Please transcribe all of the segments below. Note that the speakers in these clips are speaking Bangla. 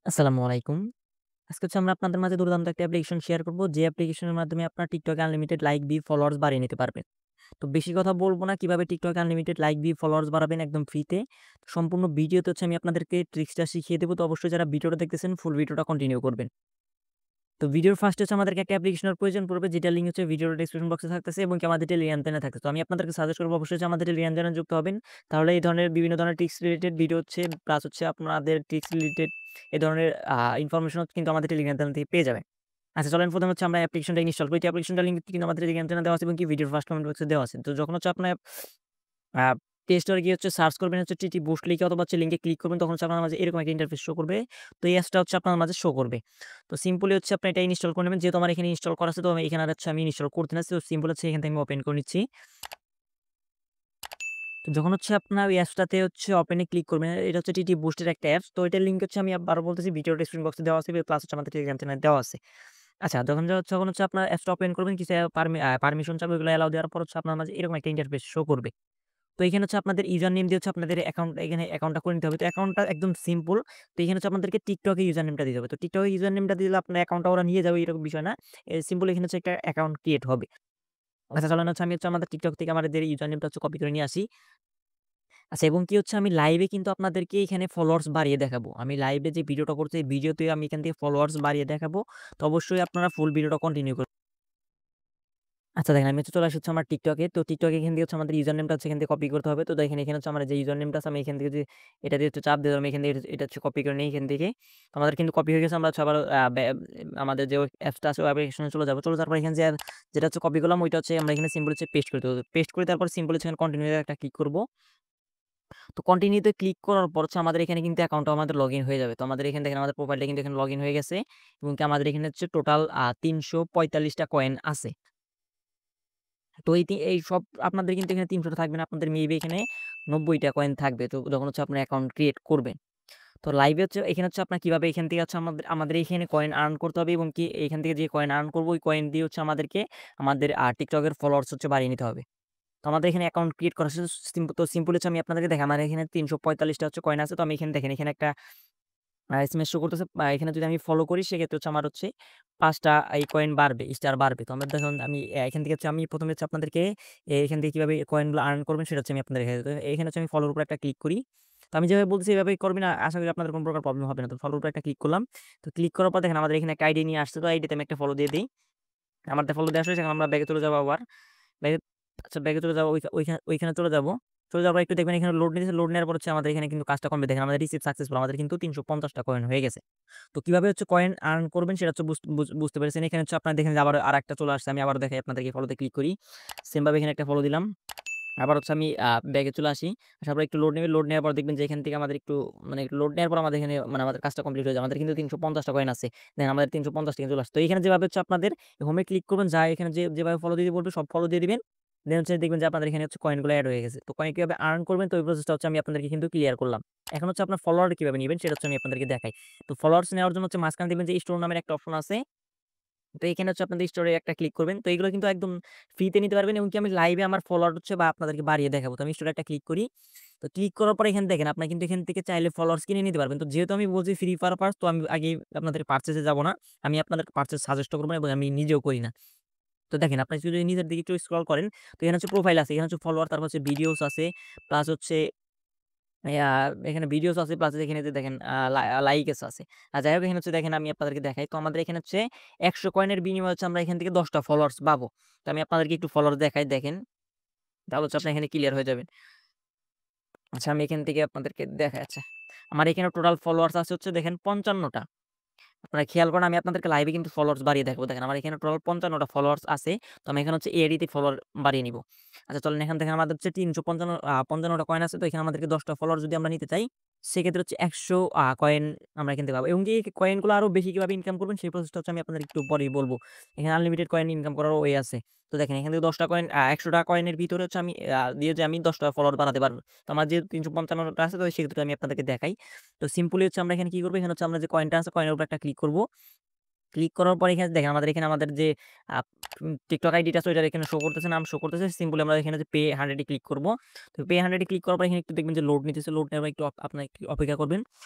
আসসালামু আলাইকুম। আজকে হচ্ছে আমরা আপনাদের মাঝে দুর্দান্ত একটা অ্যাপ্লিকেশন শেয়ার করব। যে অ্যাপ্লিকেশনের মাধ্যমে আপনার TikTok এ আনলিমিটেড লাইক, ভিউ, ফলোয়ার্স বাড়িয়ে নিতে পারবেন। তো বেশি কথা বলব না কিভাবে TikTok এ আনলিমিটেড লাইক, ভিউ, ফলোয়ার্স বাড়াবেন একদম ফ্রিতে। সম্পূর্ণ ভিডিওতে হচ্ছে আমি আপনাদেরকে ট্রিক্সটা শিখিয়ে দেব। তো অবশ্যই যারা ভিডিওটা দেখতেছেন ফুল ভিডিওটা কন্টিনিউ করবেন। তো ভিডিওর ফার্স্টে হচ্ছে আমাদেরকে একটা অ্যাপ্লিকেশনের প্রয়োজন পড়বে যেটার লিঙ্ক হচ্ছে ভিডিওর ডেসক্রিপশন বক্সে থাকতেছে এবং কি আমাদের টেলিগ্রাম চ্যানেলে থাকতেছে। তো আমি আপনাদেরকে সাজেস্ট করব অবশ্যই যে আমাদের টেলিগ্রাম চ্যানেলে যুক্ত হবেন। তাহলে এই ধরনের বিভিন্ন ধরনের ট্রিক্স রিলেটেড ভিডিও হচ্ছে প্লাস হচ্ছে আপনাদের ট্রিক্স রিলেটেড এ ধরনের ইনফরমেশন কিন্তু আমাদের টেলিগ্রাম চ্যানেল থেকে পেয়ে যাবেন। আচ্ছা চলেন প্রথমে হচ্ছে আমরা অ্যাপ্লিকেশনটা ইনস্টল করি। তো অ্যাপ্লিকেশনটার লিঙ্ক কিন্তু আমাদের টেলিগ্রাম চ্যানেলে দেওয়া আছে এবং কি ভিডিওর ফার্স্ট কমেন্ট বক্সে দেওয়া আছে। তো যখন হচ্ছে আপনার আ প্লে স্টোরে গিয়ে হচ্ছে সার্চ করবেন হচ্ছে টিটি বুস্ট লিখে অথবা হচ্ছে লিঙ্কে ক্লিক করবেন তখন হচ্ছে আপনার মাঝে এরকম একটা ইন্টারফেস শো করবে। তো এই অ্যাপসটা হচ্ছে আপনার মাঝে শো করবে। তো সিম্পলি হচ্ছে আপনি এটা ইনস্টল করে নেবেন। যেহেতু আমার এখানে ইনস্টল করা আছে তো এখানে আর হচ্ছে আমি ইনস্টল করতে না। তো সিম্পল হচ্ছে এখান থেকে আমি ওপেন করে নিচ্ছি। তো যখন হচ্ছে আপনার ওই অ্যাপসটাতে হচ্ছে ওপেন এ ক্লিক করবেন, এটা হচ্ছে টিটি বুস্টের একটা অ্যাপস। তো এটার লিঙ্ক হচ্ছে আমি আবারও বলতেছি ভিডিও ডেসক্রিপশন বক্সে দেওয়া আছে প্লাস হচ্ছে আমাদের টেলিগ্রাম চ্যানেলে দেওয়া আছে। আচ্ছা যখন হচ্ছে আপনার অ্যাপসটা ওপেন করবেন কিছু পারমিশন চাবে ওগুলো অ্যালাও দেওয়ার পর হচ্ছে আপনার মাঝে এরকম একটা ইন্টারফেস শো করবে। তো এখানে হচ্ছে আপনাদের ইউজার নেম দিয়ে হচ্ছে আপনাদের এখানে অ্যাকাউন্টটা করে নিতে হবে। তো অ্যাকাউন্টটা একদম সিম্পল। তো এখানে হচ্ছে আপনাদেরকে TikTok এ ইউজার নেমটা দিতে হবে। তো TikTok এ ইউজার নেমটা দিলে আপনার অ্যাকাউন্টটা ওরা নিয়ে যাবে এরকম বিষয় না। সিম্পল এখানে হচ্ছে একটা অ্যাকাউন্ট ক্রিয়েট হবে। আচ্ছা চলেন হচ্ছে আমি হচ্ছে আমাদের TikTok থেকে আমাদের ইউজার নেমটা হচ্ছে কপি করে নিয়ে আসি। আচ্ছা এবং কি হচ্ছে আমি লাইভে কিন্তু আপনাদেরকে এখানে ফলোয়ার্স বাড়িয়ে দেখাবো। আমি লাইভে যে ভিডিওটা করছি এই ভিডিওতে আমি এখান থেকে ফলোয়ার্স বাড়িয়ে দেখাবো। তো অবশ্যই আপনারা ফুল ভিডিওটা কন্টিনিউ করবেন। আচ্ছা দেখেন আমি হচ্ছে চলে আসছি হচ্ছে আমার TikTok এ। তো TikTok এখান থেকে হচ্ছে আমাদের ইউজার নেমটা হচ্ছে এখান থেকে কপি করতে হবে। তো দেখেন এখানে হচ্ছে আমার যে ইউজার নেমটা আছে আমি এখান থেকে যে এটা দিয়ে হচ্ছে চাপ দিলাম এখান থেকে এটা হচ্ছে কপি করে নেই এখান থেকে। তো আমাদের কিন্তু কপি হয়ে গেছে আমরা হচ্ছে আবার আমাদের যে অ্যাপসটা আছে ওই অ্যাপ্লিকেশনে চলে যাবো। চলে যাওয়ার পর এখানে যে যেটা হচ্ছে কপি করলাম ওইটা হচ্ছে আমরা এখানে সিম্পল হচ্ছে পেস্ট করে দেব। পেস্ট করে তারপর সিম্পল হচ্ছে এখানে কন্টিনিউ এ একটা ক্লিক করব। তো কন্টিনিউ তে ক্লিক করার পর হচ্ছে আমাদের এখানে কিন্তু অ্যাকাউন্টটা আমাদের লগইন হয়ে যাবে। তো আমাদের এখানে দেখেন আমাদের প্রোফাইলটা কিন্তু এখানে লগইন হয়ে গেছে এবং কি আমাদের এখানে হচ্ছে টোটাল ৩৪৫ টা কয়েন আছে। তো এই সব আপনাদের কিন্তু এখানে ৩০০ টা থাকবে না। আপনাদের মেবি এখানে ৯০ টা কয়েন থাকবে। তো যখন হচ্ছে আপনি অ্যাকাউন্ট ক্রিয়েট করবেন। তো লাইভে হচ্ছে এখানে হচ্ছে আপনার কিভাবে এখান থেকে হচ্ছে আমাদের এখানে কয়েন আর্ন করতে হবে এবং কি এখান থেকে যে কয়েন আর্ন করব ওই কয়েন দিয়ে হচ্ছে আমাদেরকে আমাদের TikTok এর ফলোয়ার্স হচ্ছে বাড়িয়ে নিতে হবে। তো আমাদের এখানে অ্যাকাউন্ট ক্রিয়েট করা শেষ। সিম্পল হচ্ছে আমি আপনাদেরকে দেখাই আমার এখানে ৩৪৫ টা হচ্ছে কয়েন আছে। তো আমি এখানে দেখেন এখানে একটা এসএমএস শো করতেছে। এখানে যদি আমি ফলো করি সেক্ষেত্রে হচ্ছে আমার হচ্ছে ৫ টা এই কয়েন বাড়বে, স্টার বাড়বে। তো আমরা দেখুন আমি এখান থেকে হচ্ছে আমি ১ম এ হচ্ছে আপনাদেরকে এখান থেকে কিভাবে কয়েনগুলো আর্ন করবেন সেটা হচ্ছে আমি আপনাদের দেখাই। তো এখানে হচ্ছে আমি ফলোর উপর একটা ক্লিক করি। তো আমি যেভাবে বলতেছি এভাবেই করবেন। আশা করি আপনাদের কোন প্রকার প্রবলেম হবে না। তো ফলোর উপর একটা ক্লিক করলাম। তো ক্লিক করার পর দেখেন আমাদের এখানে একটা আইডি নিয়ে আসছে। তো আইডিতে আমি একটা ফলো দিয়ে দেই। আমারটা ফলো দেওয়া শেষ। এখন আমরা ব্যাকে চলে যাবো আবার। ব্যাকে আচ্ছা ব্যাকে চলে যাবো ওইখানে চলে যাবো। চলে যাওয়ার পর একটু দেখবেন এখানে লোড নিতেছে। লোড নেওয়ার পর হচ্ছে আমাদের এখানে কিন্তু কাজটা কমপ্লিট দেখেন আমাদের রিসিভ সাকসেসফুল আমাদের কিন্তু ৩৫০ টা কয়েন হয়ে গেছে। তো কিভাবে হচ্ছে কয়েন আর্ন করবেন সেটা হচ্ছে বুঝতে পেরেছেন। এখানে হচ্ছে আপনারা দেখেন যে আবার আরেকটা চলে আসছে। আমি আবারও দেখাই আপনাদেরকে ফলোতে ক্লিক করি। সেম ভাবে এখানে একটা ফলো দিলাম। আবার হচ্ছে আমি ব্যাকে চলে আসি। আসার পর একটু লোড নেবে। লোড নেওয়ার পর দেখবেন যে এখান থেকে আমাদের একটু মানে একটু লোড নেওয়ার পর আমাদের এখানে মানে আমাদের কাজটা কমপ্লিট হয়ে যায়। আমাদের কিন্তু ৩৫০ টা কয়েন আছে। দেন আমাদের ৩৫০ টা চলে আসছে। তো এখানে যেভাবে হচ্ছে আপনাদের হোমে ক্লিক করবেন যা এখানে যেভাবে ফলো দিতে বলবে সব ফলো দিয়ে দিবেন। দেন হচ্ছে দেখবেন যে আপনাদের এখানে হচ্ছে কয়েনগুলো এড হয়ে গেছে। তো কয়েন কিভাবে আর্ন করবেন তো ওই প্রসেসটা হচ্ছে আমি আপনাদেরকে কিন্তু ক্লিয়ার করলাম। এখন হচ্ছে আপনার ফলোয়ার কিভাবে নিবেন সেটা হচ্ছে আমি আপনাদেরকে দেখাই। তো ফলোয়ার্স নেওয়ার জন্য হচ্ছে মাঝখানে দেখবেন যে স্টোর নামের একটা অপশন আছে। তো এখানে হচ্ছে আপনাদের স্টোরে একটা ক্লিক করবেন। তো এগুলো কিন্তু একদম ফ্রিতে নিতে পারবেন এবং কি আমি লাইভে আমার ফলোয়ার হচ্ছে বা আপনাদেরকে বাড়িয়ে দেখাবো। তো আমি স্টোরে একটা ক্লিক করি। তো ক্লিক করার পরে এখানে দেখেন আপনারা কিন্তু এখান থেকে চাইলে ফলোয়ার্স কিনে নিতে পারবেন। তো যেহেতু আমি বলছি ফ্রি পারপাস তো আমি আগেই আপনাদের পারচেজ এ যাব না। আমি আপনাদেরকে পারচেজ সাজেস্ট করব না এবং আমি নিজেও করি না। তো দেখেন আপনি যদি নিচের দিকে একটু স্ক্রল করেন তো এখানে হচ্ছে প্রোফাইল আছে, এখানে হচ্ছে ফলোয়ার, তারপর হচ্ছে ভিডিওস আছে, প্লাস হচ্ছে ইয়া এখানে ভিডিওস আছে প্লাস এখানে যে দেখেন লাইকস আছে। যাই হোক এখানে হচ্ছে দেখেন আমি আপনাদেরকে দেখাই। তো আমাদের এখানে হচ্ছে ১০০ কয়েনের বিনিময়ে হচ্ছে আমরা এখান থেকে ১০ টা ফলোয়ার্স পাবো। তো আমি আপনাদেরকে একটু ফলোয়ার দেখাই দেখেন। তাহলে হচ্ছে আপনি এখানে ক্লিয়ার হয়ে যাবেন। আচ্ছা আমি এখান থেকে আপনাদেরকে দেখাই আচ্ছা। আমার এখানে টোটাল ফলোয়ার্স আছে হচ্ছে দেখেন ৫৫ টা। আপনারা খেয়াল করেন আমি আপনাদেরকে লাইভে কিন্তু ফলোয়ার্স বাড়িয়ে দেখাবো। দেখেন আমার এখানে টোটাল ৫৫ টা ফলোয়ার্স আছে। তো আমি এখানে হচ্ছে এআইডি তে ফলোয়ার বাড়িয়ে নিব। আচ্ছা চলেন এখান থেকে আমাদের হচ্ছে ৩৫৫ ৫৫ টা কয়েন আছে। তো এখানে আমাদেরকে ১০ টা ফলোয়ার যদি আমরা নিতে চাই, সেক্ষেত্রে হচ্ছে ১০০ কয়েন আমরা এখান থেকে পাবো। এবং এই কয়েনগুলো আরো বেশি কিভাবে ইনকাম করবেন সেই প্রসেসটা হচ্ছে আমি আপনাদের একটু পরেই বলব। এখানে আনলিমিটেড কয়েন ইনকাম করারও ওয়ে আছে। তো দেখেন এখান থেকে ১০ টা কয়েন ১০০ টা কয়েনের ভিতরে হচ্ছে আমি দিয়ে যে আমি ১০ টা ফলোয়ার বানাতে পারব। তো আমার যেহেতু ৩৫৫ টা আছে তো সেক্ষেত্রে আমি আপনাদেরকে দেখাই। তো সিম্পলি হচ্ছে আমরা এখানে কি করব? এখানে হচ্ছে আমরা যে কয়েনটা আছে কয়েনের উপর একটা ক্লিক করব। ক্লিক করার পরে এখানে দেখেন আমাদের এখানে আমাদের যে আ TikTok আইডিটা আছে ওইটার এখানে শো করতেছে, নাম শো করতেছে। সিম্পলি আমরা এখানে যে পে 100 এ ক্লিক করব। তো পে 100 এ ক্লিক করার পর এখানে একটু দেখবেন যে লোড নিতেছে। লোড নেওয়ার একটু আপনারা একটু অপেক্ষা করবেন।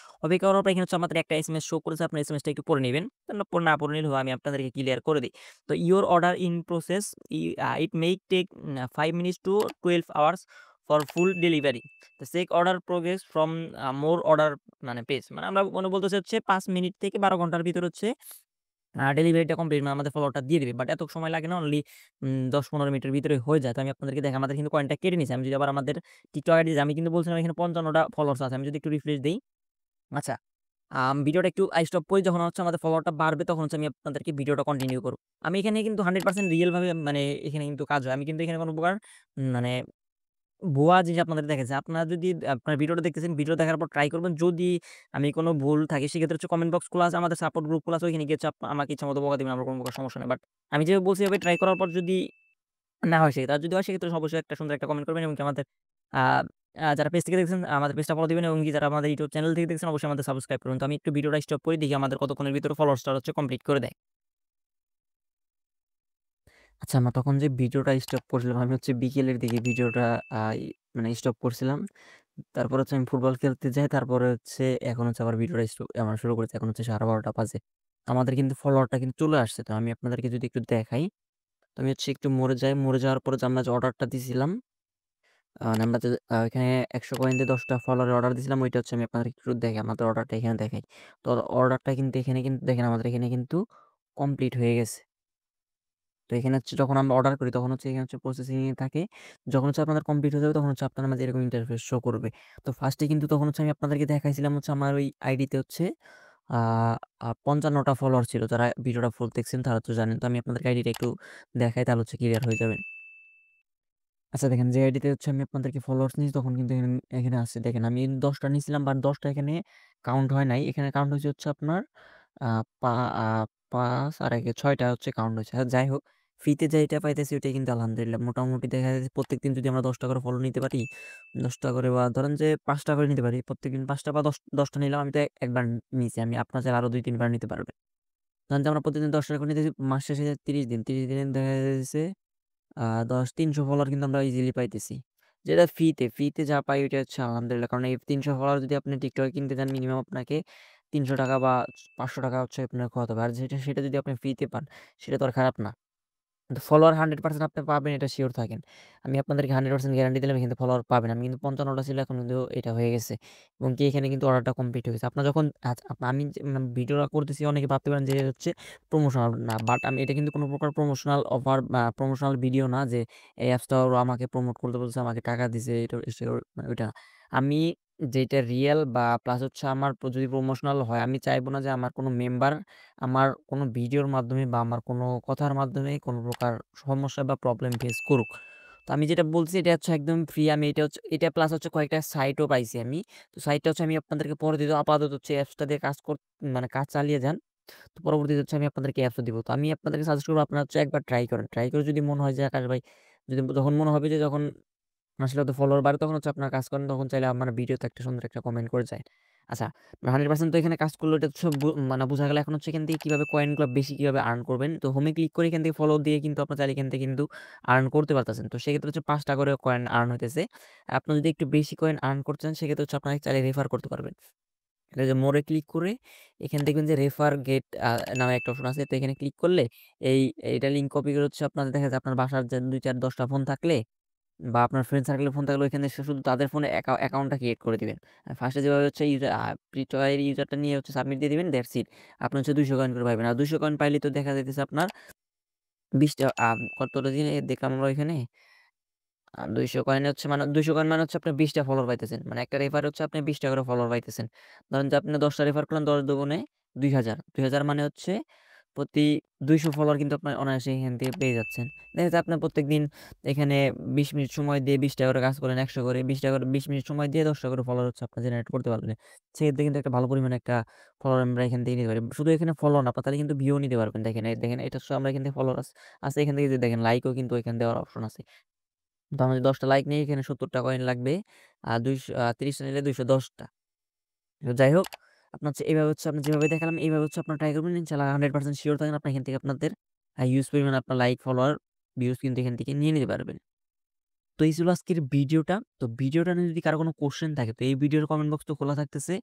অপেক্ষা করার পর এখানে হচ্ছে আমাদের একটা এসএমএস শো করেছে। আপনার এসএমএসটা একটু পড়ে নিবেন। না পড়ে নিলেও আমি আপনাদেরকে ক্লিয়ার করে দেই। তো your order in process it may take 5 minutes to 12 hours for full delivery. তো check order progress from more order মানে পেজ। মানে আমরা বলতেছে হচ্ছে ৫ মিনিট থেকে ১২ ঘন্টার ভিতর হচ্ছে ডেলিভারিটা কমপ্লিট মানে আমাদের ফলোয়ারটা দিয়ে দিবে। বাট এত সময় লাগে না অনলি ১০-১৫ মিনিটের ভিতরে হয়ে যায়। তো আমি আপনাদেরকে দেখাই আমাদের কিন্তু কয়েনটা কেটে নিছে। আমি যদি আবার আমাদের TikTok আইডি আমি কিন্তু বলছিলাম এখানে ৫৫ টা ফলোয়ার্স আছে। আমি যদি একটু রিফ্রেশ দেই, আচ্ছা ভিডিওটা একটু স্টপ করি যখন হচ্ছে আমাদের ফলোয়ারটা বাড়বে তখন হচ্ছে আমি আপনাদেরকে ভিডিওটা কন্টিনিউ করব। আমি এখানে কিন্তু 100% রিয়াল ভাবে মানে এখানে কিন্তু কাজ হয়। আমি কিন্তু এখানে কোন প্রকার মানে ভুয়া জিনিস আপনাদের দেখাচ্ছি। আপনারা যদি আপনার ভিডিওটা দেখতেছেন, ভিডিও দেখার পর ট্রাই করবেন। যদি আমি কোন ভুল থাকি সেক্ষেত্রে হচ্ছে কমেন্ট বক্স খোলা আছে, আমাদের সাপোর্ট গ্রুপ খোলা আছে। ওইখানে গিয়ে হচ্ছে আমাকে ইচ্ছামত বকা দিবেন। আমার কোন প্রকার সমস্যা নাই। বাট আমি যেভাবে বলছি এভাবে ট্রাই করার পর যদি না হয় সেক্ষেত্রে যদি হয় সেক্ষেত্রে অবশ্যই একটা সুন্দর একটা কমেন্ট করবেন এবং কি আমাদের আ আ যারা পেজ থেকে দেখছেন আমাদের পেজটা ফলো দিবেন এবং কি যারা আমাদের ইউটিউব চ্যানেল থেকে দেখছেন অবশ্যই আমাদের সাবস্ক্রাইব করবেন। তো আমি একটু ভিডিওটা স্টপ করি দেখি আমাদের কতক্ষণের ভিতরে ফলোয়ার্সটা হচ্ছে কমপ্লিট করে দেয়। আচ্ছা, আমরা তখন যে ভিডিওটা স্টপ করছিলাম আমি হচ্ছে বিকেলের দিকে ভিডিওটা আ ই মানে স্টপ করছিলাম। তারপর হচ্ছে আমি ফুটবল খেলতে যাই। তারপরে হচ্ছে এখন হচ্ছে আবার ভিডিওটা আমরা শুরু করেছি। এখন হচ্ছে 12:30 বাজে। আমাদের কিন্তু ফলোয়ারটা কিন্তু চলে আসছে। তো আমি আপনাদেরকে যদি একটু দেখাই, তো আমি হচ্ছে একটু মরে যাই। মরে যাওয়ার পরে যে আমরা যে অর্ডারটা দিছিলাম, মানে আমরা যে এখানে ১০০ কয়েন দিয়ে ১০ টা ফলোয়ারের অর্ডার দিছিলাম ওইটা হচ্ছে আমি আপনাদেরকে একটু দেখাই। আমাদের অর্ডারটা এখানে দেখাই। তো অর্ডারটা কিন্তু এখানে কিন্তু দেখেন আমাদের এখানে কিন্তু কমপ্লিট হয়ে গেছে। তো এখানে হচ্ছে যখন আমরা অর্ডার করি তখন হচ্ছে এখানে হচ্ছে প্রসেসিং এ থাকে। যখন হচ্ছে আপনাদের কমপ্লিট হয়ে যাবে তখন হচ্ছে আপনার মাঝে এরকম ইন্টারফেস শো করবে। তো ফার্স্ট এ কিন্তু তখন হচ্ছে আমি আপনাদেরকে দেখাইছিলাম হচ্ছে আমার ওই আইডিতে হচ্ছে আ আ ৫৫ টা ফলোয়ার ছিল। যারা ভিডিওটা ফুল দেখছেন তারা তো জানেন। তো আমি আপনাদেরকে আইডিটা একটু দেখাই তাহলে হচ্ছে ক্লিয়ার হয়ে যাবেন। আচ্ছা দেখেন যে আইডিতে হচ্ছে আমি আপনাদেরকে ফলোয়ার্স নিয়েছি তখন কিন্তু এখানে এখানে আছে দেখেন আমি ১০ টা নিয়েছিলাম বাট ১০ টা এখানে কাউন্ট হয় নাই। এখানে কাউন্ট হইছে হচ্ছে আপনার আ পা আ ৫ আর একে ৬ টা হচ্ছে কাউন্ট হইছে। যাই হোক ফ্রিতে যেইটা পাইতেছি ওইটাই কিন্তু আলহামদুলিল্লাহ। মোটামুটি দেখা যাচ্ছে প্রত্যেকদিন যদি আমরা ১০ টা করে ফলো নিতে পারি, ১০ টা করে বা ধরেন যে ৫ টা করে নিতে পারি। প্রত্যেকদিন ৫ টা বা ১০ টা নিলাম আমি তো একবার নিছি। আমি আপনার চাইলে আরো ২-৩ বার নিতে পারবেন। ধরেন যে আমরা প্রতিদিন ১০ টা করে নিতেছি মাস শেষে ৩০ দিন। ৩০ দিনে দেখা যাইতেছে ৩০০ ফলোয়ার কিন্তু আমরা ইজিলি পাইতেছি। যেটা ফ্রিতে যা পাই ওইটা হচ্ছে আলহামদুলিল্লাহ। কারণ এই ৩০০ ফলোয়ার যদি আপনি টিকটকে কিনতে যান মিনিমাম আপনাকে ৳৩০০ বা ৳৫০০ হচ্ছে আপনার খরচ হবে। আর সেটা যদি আপনি ফ্রিতে পান সেটা তো আর খারাপ না। কিন্তু ফলোয়ার 100% আপনি পাবেন এটা সিওর থাকেন। আমি আপনাদেরকে 100% গ্যারান্টি দিলাম এখান থেকে ফলোয়ার পাবেন। আমি কিন্তু ৫৫ টা ছিল এখন কিন্তু এটা হয়ে গেছে। এবং কি এখানে কিন্তু অর্ডারটা কমপ্লিট হয়ে গেছে। আপনার যখন আমি যে ভিডিওটা করতেছি অনেকে ভাবতে পারেন যে হচ্ছে প্রমোশনাল না। বাট আমি এটা কিন্তু কোনো প্রকার প্রমোশনাল অফার বা প্রমোশনাল ভিডিও না যে এই অ্যাপসটা ওরা আমাকে প্রমোট করতে বলছে, আমাকে টাকা দিছে এটা ওইটা না। আমি যেটা রিয়াল বা প্লাস হচ্ছে আমার যদি প্রমোশনাল হয় আমি চাইবো না যে আমার কোনো মেম্বার আমার কোনো ভিডিওর মাধ্যমে বা আমার কোনো কথার মাধ্যমে কোনো প্রকার সমস্যা বা প্রবলেম ফেস করুক। তো আমি যেটা বলছি এটা হচ্ছে একদম ফ্রি। আমি এটা হচ্ছে এটা প্লাস হচ্ছে কয়েকটা সাইটও পাইছি আমি। তো সাইটটা হচ্ছে আমি আপনাদেরকে পরে দিব। আপাতত হচ্ছে অ্যাপসটা দিয়ে মানে কাজ চালিয়ে যান। তো পরবর্তীতে হচ্ছে আমি আপনাদেরকে অ্যাপসও দিব। তো আমি আপনাদেরকে সাজেস্ট করব আপনারা হচ্ছে একবার ট্রাই করেন। ট্রাই করে যদি মনে হয় যে আকাশ ভাই যদি যখন মনে হবে যে যখন আসলে হয়তো ফলোয়ার বাড়ে তখন হচ্ছে আপনার কাজ করেন। তখন চাইলে আমার ভিডিওতে একটা সুন্দর একটা কমেন্ট করে যায়। আচ্ছা 100% তো এখানে কাজ করলে এটা তো সব মানে বোঝা গেল। এখন হচ্ছে এখান থেকে কিভাবে কয়েনগুলো বেশি কিভাবে আর্ন করবেন। তো হোমে ক্লিক করে এখান থেকে ফলো দিয়ে কিন্তু আপনার চাইলে এখান থেকে কিন্তু আর্ন করতে পারতেছেন। তো সেক্ষেত্রে হচ্ছে ৫ টা করে কয়েন আর্ন হইতেছে। আপনি যদি একটু বেশি কয়েন আর্ন করতে চান সেক্ষেত্রে হচ্ছে আপনাকে চাইলে রেফার করতে পারবেন। এটা যে মোরে ক্লিক করে এখানে দেখবেন যে রেফার গেট নামে একটা অপশন আছে। তো এখানে ক্লিক করলে এই এইটা লিঙ্ক কপি করে হচ্ছে আপনার দেখা যায় আপনার বাসার যে ২, ৪, ১০ টা ফোন থাকলে বা আপনার ফ্রেন্ড সার্কেলের ফোন থাকলে ওইখানে এসে শুধু তাদের ফোনে অ্যাকাউন্টটা ক্রিয়েট করে দিবেন। ফার্স্টে যেভাবে হচ্ছে ফ্রি ট্রায়াল ইউজারটা নিয়ে হচ্ছে সাবমিট দিয়ে দিবেন দ্যাটস ইট। আপনি হচ্ছে ২০০ কয়েন করে পাইবেন। আর ২০০ কয়েন পাইলে তো দেখা যাইতেছে আপনার ২০ টা কতটা দিনে দেখলাম আমরা ওইখানে ২০০ কয়েনে হচ্ছে মানে ২০০ কয়েন মানে হচ্ছে আপনি ২০ টা ফলোয়ার পাইতেছেন। মানে একটা রেফারে হচ্ছে আপনি ২০ টা করে ফলোয়ার পাইতেছেন। ধরেন যে আপনি ১০ টা রেফার করলেন ১০ দুগুণে ২০০০। ২০০০ মানে হচ্ছে প্রতি ২০০ ফলোয়ার কিন্তু আপনার অনায়াসে এখান থেকে পেয়ে যাচ্ছেন। দেখা যাচ্ছে আপনার প্রত্যেকদিন এখানে ২০ মিনিট সময় দিয়ে ২০ টা করে কাজ করেন ১০০ করে ২০ টা করে ২০ মিনিট সময় দিয়ে ১০ টা করে ফলোয়ার হচ্ছে আপনার জেনারেট করতে পারবেন। সেক্ষেত্রে কিন্তু একটা ভালো পরিমাণে একটা ফলোয়ার আমরা এখান থেকে নিতে পারি। শুধু এখানে ফলো না আপনার তাহলে কিন্তু ভিউ নিতে পারবেন। দেখেন দেখেন এটা হচ্ছে আমরা এখান থেকে ফলোয়ার আছে এখান থেকে যদি দেখেন লাইকও কিন্তু এখানে দেওয়ার অপশন আছে। তো আমরা যদি ১০ টা লাইক নেই এখানে ৭০ টা কয়েন লাগবে। ৩০ টা নিলে ২১০ টা। তো যাই হোক আপনার হচ্ছে এভাবে হচ্ছে আপনি যেভাবে দেখালাম এইভাবে হচ্ছে আপনারা ট্রাই করবেন। ইনশাআল্লাহ 100% সিওর থাকেন আপনি এখান থেকে আপনাদের হিউজ পরিমাণে আপনার লাইক, ফলোয়ার, ভিউজ কিন্তু এখান থেকে নিয়ে নিতে পারবেন। তো এই ছিল আজকের ভিডিওটা। তো ভিডিওটা নিয়ে যদি কারো কোনো কোয়েশ্চেন থাকে তো এই ভিডিওর কমেন্ট বক্স তো খোলা থাকতেছে।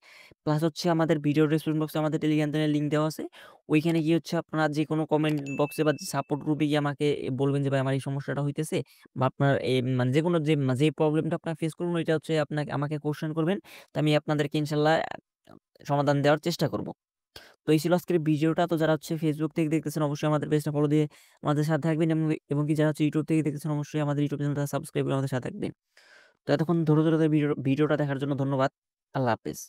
প্লাস হচ্ছে আমাদের ভিডিওর ডেসক্রিপশন বক্সে আমাদের টেলিগ্রাম চ্যানেলের লিঙ্ক দেওয়া আছে। ওইখানে গিয়ে হচ্ছে আপনারা যেকোনো কমেন্ট বক্সে বা সাপোর্ট গ্রুপে গিয়ে আমাকে বলবেন যে, "ভাই আমার এই সমস্যাটা হইতেছে" বা আপনার মানে যেকোনো যে প্রবলেমটা আপনারা ফেস করবেন ওইটা হচ্ছে আমাকে কোয়েশ্চেন করবেন। তো আমি আপনাদেরকে ইনশাআল্লাহ সমাধান দেওয়ার চেষ্টা করব। তো এই ছিল আজকের ভিডিওটা। তো যারা হচ্ছে Facebook থেকে দেখতেছেন অবশ্যই আমাদের পেজটা ফলো দিয়ে আমাদের সাথে থাকবেন এবং কি যারা হচ্ছে YouTube থেকে দেখতেছেন অবশ্যই আমাদের YouTube চ্যানেলটা সাবস্ক্রাইব করে আমাদের সাথে থাকবেন। তো এতক্ষণ ধৈর্য ধরে ভিডিওটা দেখার জন্য ধন্যবাদ। আল্লাহ হাফেজ।